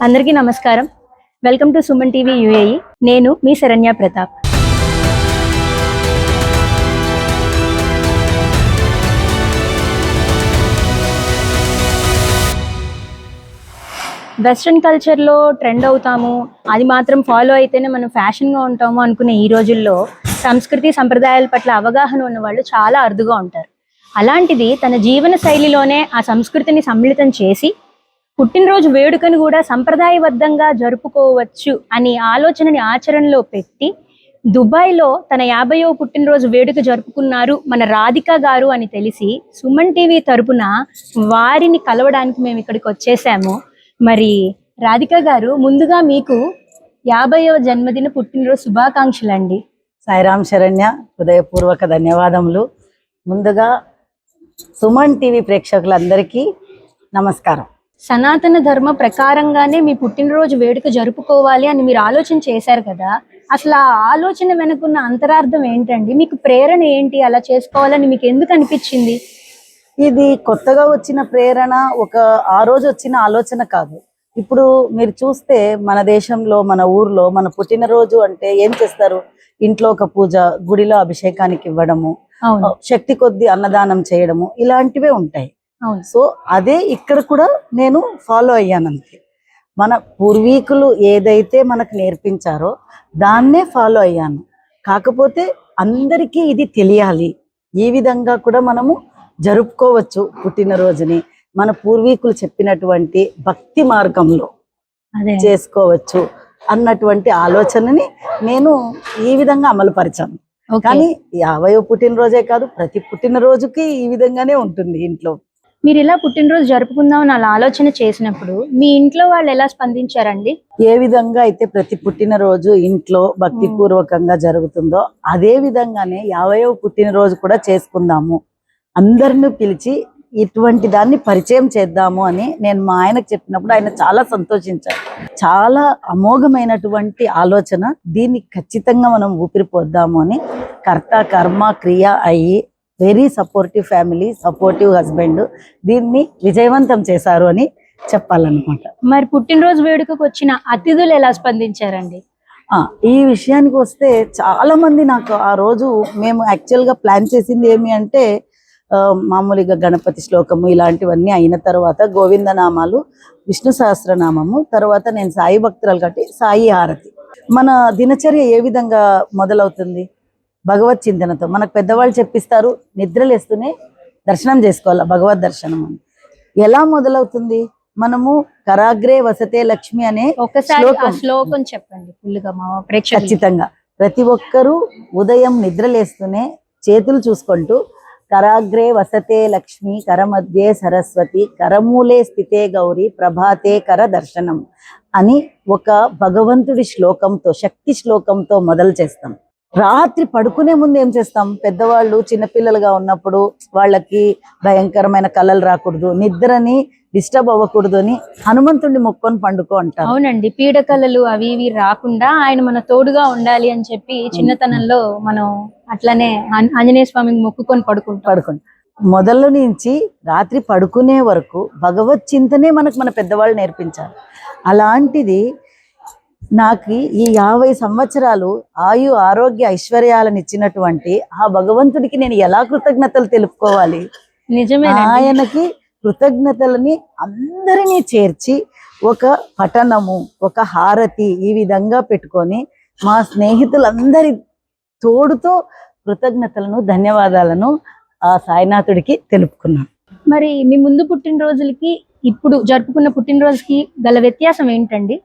అందరికీ నమస్కారం. Welcome to Suman TV UAE. నేను మీ శరణ్య ప్రతాప్. వెస్ట్రన్ కల్చర్లో ట్రెండ్ అవుతాము, అది మాత్రం ఫాలో అయితేనే మనం ఫ్యాషన్గా ఉంటాము అనుకునే ఈ రోజుల్లో సంస్కృతి సంప్రదాయాల పట్ల అవగాహన ఉన్న వాళ్ళు చాలా అరుదుగా ఉంటారు. అలాంటిది తన జీవన శైలిలోనే ఆ సంస్కృతిని సమ్మిళితం చేసి పుట్టినరోజు వేడుకను కూడా సంప్రదాయబద్ధంగా జరుపుకోవచ్చు అని ఆలోచనని ఆచరణలో పెట్టి దుబాయ్లో తన 50వ పుట్టినరోజు వేడుక జరుపుకున్నారు మన రాధిక గారు అని తెలిసి సుమన్ టీవీ తరపున వారిని కలవడానికి మేము ఇక్కడికి వచ్చేసాము. మరి రాధిక గారు, ముందుగా మీకు 50వ జన్మదిన పుట్టినరోజు శుభాకాంక్షలు అండి. సాయిరామ్ శరణ్య, హృదయపూర్వక ధన్యవాదములు. ముందుగా సుమన్ టీవీ ప్రేక్షకులందరికీ నమస్కారం. సనాతన ధర్మ ప్రకారంగానే మీ పుట్టినరోజు వేడుక జరుపుకోవాలి అని మీరు ఆలోచన చేశారు కదా, అసలు ఆ ఆలోచన వెనుకున్న అంతరార్థం ఏంటండి? మీకు ప్రేరణ ఏంటి అలా చేసుకోవాలని మీకు ఎందుకు అనిపించింది? ఇది కొత్తగా వచ్చిన ప్రేరణ, ఆ రోజు వచ్చిన ఆలోచన కాదు. ఇప్పుడు మీరు చూస్తే మన దేశంలో, మన ఊర్లో మన పుట్టినరోజు అంటే ఏం చేస్తారు? ఇంట్లో ఒక పూజ, గుడిలో అభిషేకానికి ఇవ్వడము, శక్తి కొద్ది అన్నదానం చేయడము, ఇలాంటివే ఉంటాయి. సో అదే ఇక్కడ కూడా నేను ఫాలో అయ్యానంతే. మన పూర్వీకులు ఏదైతే మనకు నేర్పించారో దాన్నే ఫాలో అయ్యాను. కాకపోతే అందరికీ ఇది తెలియాలి, ఈ విధంగా కూడా మనము జరుపుకోవచ్చు పుట్టినరోజుని, మన పూర్వీకులు చెప్పినటువంటి భక్తి మార్గంలో చేసుకోవచ్చు అన్నటువంటి ఆలోచనని నేను ఈ విధంగా అమలుపరిచాను. కానీ 50వ పుట్టినరోజే కాదు, ప్రతి పుట్టినరోజుకి ఈ విధంగానే ఉంటుంది ఇంట్లో. మీరు ఇలా పుట్టినరోజు జరుపుకుందామని అలా ఆలోచన చేసినప్పుడు మీ ఇంట్లో వాళ్ళు ఎలా స్పందించారండి? ఏ విధంగా అయితే ప్రతి పుట్టినరోజు ఇంట్లో భక్తి పూర్వకంగా జరుగుతుందో అదే విధంగానే 50వ పుట్టినరోజు కూడా చేసుకుందాము, అందరిని పిలిచి ఇటువంటి దాన్ని పరిచయం చేద్దాము అని నేను మా ఆయనకు చెప్పినప్పుడు ఆయన చాలా సంతోషించారు. చాలా అమోఘమైనటువంటి ఆలోచన, దీన్ని ఖచ్చితంగా మనం ఊపిరిపోద్దాము అని కర్త కర్మ క్రియ అయ్యి very supportive family, supportive husband దీన్ని విజయవంతం చేశారు అని చెప్పాలన్నమాట. మరి పుట్టినరోజు వేడుకకు వచ్చిన అతిథులు ఎలా స్పందించారండి? ఈ విషయానికి వస్తే చాలా మంది నాకు ఆ రోజు, మేము యాక్చువల్గా ప్లాన్ చేసింది ఏమి అంటే మామూలుగా గణపతి శ్లోకము ఇలాంటివన్నీ అయిన తర్వాత గోవిందనామాలు, విష్ణు సహస్రనామము, తర్వాత నేను సాయి భక్తురాలు కాబట్టి సాయి హారతి. మన దినచర్య ఏ విధంగా మొదలవుతుంది? భగవత్ చింతనతో. మనకు పెద్దవాళ్ళు చెప్పిస్తారు, నిద్రలేస్తూనే దర్శనం చేసుకోవాలి, భగవద్ దర్శనం అని. ఎలా మొదలవుతుంది? మనము కరాగ్రే వసతే లక్ష్మి అనే శ్లోకం చెప్పండి ఫుల్గా మా ప్రేక్షకులకు. ఖచ్చితంగా ప్రతి ఒక్కరూ ఉదయం నిద్రలేస్తూనే చేతులు చూసుకుంటూ కరాగ్రే వసతే లక్ష్మి, కరమధ్యే సరస్వతి, కరమూలే స్థితే గౌరీ, ప్రభాతే కర దర్శనం అని ఒక భగవంతుడి శ్లోకంతో, శక్తి శ్లోకంతో మొదలు చేస్తాం. రాత్రి పడుకునే ముందు ఏం చేస్తాం? పెద్దవాళ్ళు చిన్నపిల్లలుగా ఉన్నప్పుడు వాళ్ళకి భయంకరమైన కళలు రాకూడదు, నిద్రని డిస్టర్బ్ అవ్వకూడదు అని హనుమంతుడిని మొక్కొని పండుకో అంటారు. అవునండి, పీడకలలు అవి ఇవి రాకుండా ఆయన మన తోడుగా ఉండాలి అని చెప్పి చిన్నతనంలో మనం అట్లనే ఆంజనేయ స్వామికి మొక్కుకొని పడుకుంటాం. మొదలు నుంచి రాత్రి పడుకునే వరకు భగవత్ చింతనే మనకు మన పెద్దవాళ్ళు నేర్పించారు. అలాంటిది నాకు ఈ 50 సంవత్సరాలు ఆయు ఆరోగ్య ఐశ్వర్యాలను ఇచ్చినటువంటి ఆ భగవంతుడికి నేను ఎలా కృతజ్ఞతలు తెలుపుకోవాలి? నిజమే, ఆయనకి కృతజ్ఞతలని అందరినీ చేర్చి ఒక పఠనము, ఒక హారతి ఈ విధంగా పెట్టుకొని మా స్నేహితులందరి తోడుతో కృతజ్ఞతలను, ధన్యవాదాలను ఆ సాయినాథుడికి తెలుపుకున్నాను. మరి మీ ముందు పుట్టినరోజులకి ఇప్పుడు జరుపుకున్న పుట్టినరోజుకి గల వ్యత్యాసం ఏంటండి?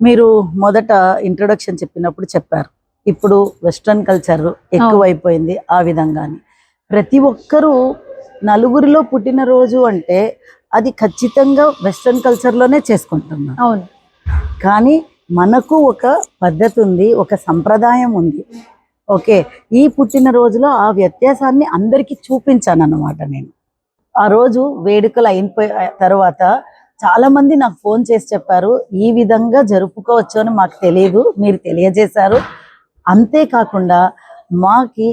మీరు మొదట ఇంట్రొడక్షన్ చెప్పినప్పుడు చెప్పారు, ఇప్పుడు వెస్ట్రన్ కల్చర్ ఎక్కువైపోయింది. ఆ విధంగానే ప్రతి ఒక్కరూ నలుగురిలో పుట్టినరోజు అంటే అది ఖచ్చితంగా వెస్ట్రన్ కల్చర్లోనే చేసుకుంటున్నారు. అవును, కానీ మనకు ఒక పద్ధతి ఉంది, ఒక సంప్రదాయం ఉంది. ఓకే, ఈ పుట్టినరోజులో ఆ వ్యత్యాసాన్ని అందరికీ చూపించాను అన్నమాట. నేను ఆ రోజు వేడుకలు అయిపోయిన తర్వాత చాలా మంది నాకు ఫోన్ చేసి చెప్పారు, ఈ విధంగా జరుపుకోవచ్చు అని మాకు తెలియదు, మీరు తెలియజేశారు. అంతేకాకుండా మాకి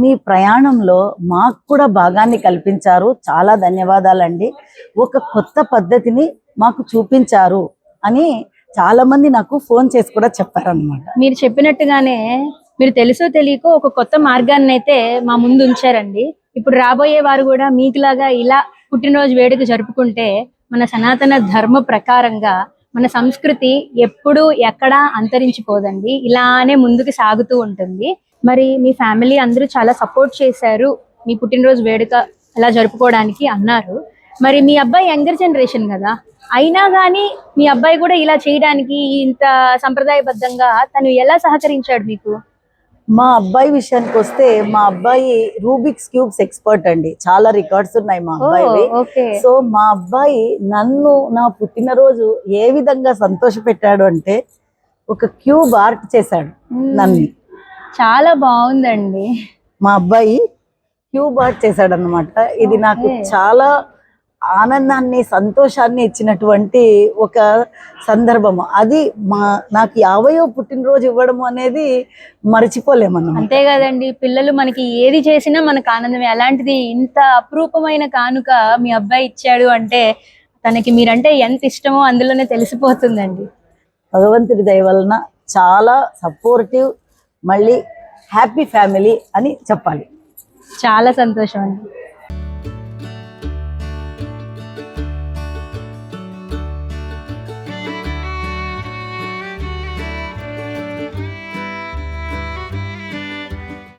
మీ ప్రయాణంలో మాకు కూడా భాగాన్ని కల్పించారు, చాలా ధన్యవాదాలండి. ఒక కొత్త పద్ధతిని మాకు చూపించారు అని చాలా మంది నాకు ఫోన్ చేసి కూడా చెప్పారనమాట. మీరు చెప్పినట్టుగానే మీరు తెలుసో తెలియకో ఒక కొత్త మార్గాన్ని అయితే మా ముందు ఉంచారండి. ఇప్పుడు రాబోయే వారు కూడా మీకులాగా ఇలా పుట్టినరోజు వేడుక జరుపుకుంటే మన సనాతన ధర్మ ప్రకారంగా మన సంస్కృతి ఎప్పుడూ ఎక్కడా అంతరించిపోదండి, ఇలానే ముందుకు సాగుతూ ఉంటుంది. మరి మీ ఫ్యామిలీ అందరూ చాలా సపోర్ట్ చేశారు మీ పుట్టినరోజు వేడుక అలా జరుపుకోవడానికి అన్నారు. మరి మీ అబ్బాయి యంగర్ జనరేషన్ కదా, అయినా కానీ మీ అబ్బాయి కూడా ఇలా చేయడానికి ఇంత సంప్రదాయబద్ధంగా తను ఎలా సహకరించాడు మీకు? మా అబ్బాయి విషయానికి వస్తే మా అబ్బాయి రూబిక్స్ క్యూబ్స్ ఎక్స్పర్ట్ అండి. చాలా రికార్డ్స్ ఉన్నాయి మా అబ్బాయివి. ఓకే. సో మా అబ్బాయి నన్ను నా పుట్టినరోజు ఏ విధంగా సంతోష పెట్టాడు అంటే ఒక క్యూబ్ ఆర్ట్ చేశాడు నన్ను. చాలా బాగుందండి. మా అబ్బాయి క్యూబ్ ఆర్ట్ చేశాడు అన్నమాట. ఇది నాకు చాలా ఆనందాన్ని సంతోషాన్ని ఇచ్చినటువంటి ఒక సందర్భము. అది నాకు 50వ పుట్టినరోజు ఇవ్వడం అనేది మర్చిపోలేమన్నమాట. అంతే కదండి, పిల్లలు మనకి ఏది చేసినా మనకు ఆనందమే. అలాంటిది ఇంత అపురూపమైన కానుక మీ అబ్బాయి ఇచ్చాడు అంటే తనకి మీరంటే ఎంత ఇష్టమో అందులోనే తెలిసిపోతుందండి. భగవంతుడి దయ వలన చాలా సపోర్టివ్, మళ్ళీ హ్యాపీ ఫ్యామిలీ అని చెప్పాలి. చాలా సంతోషం అండి.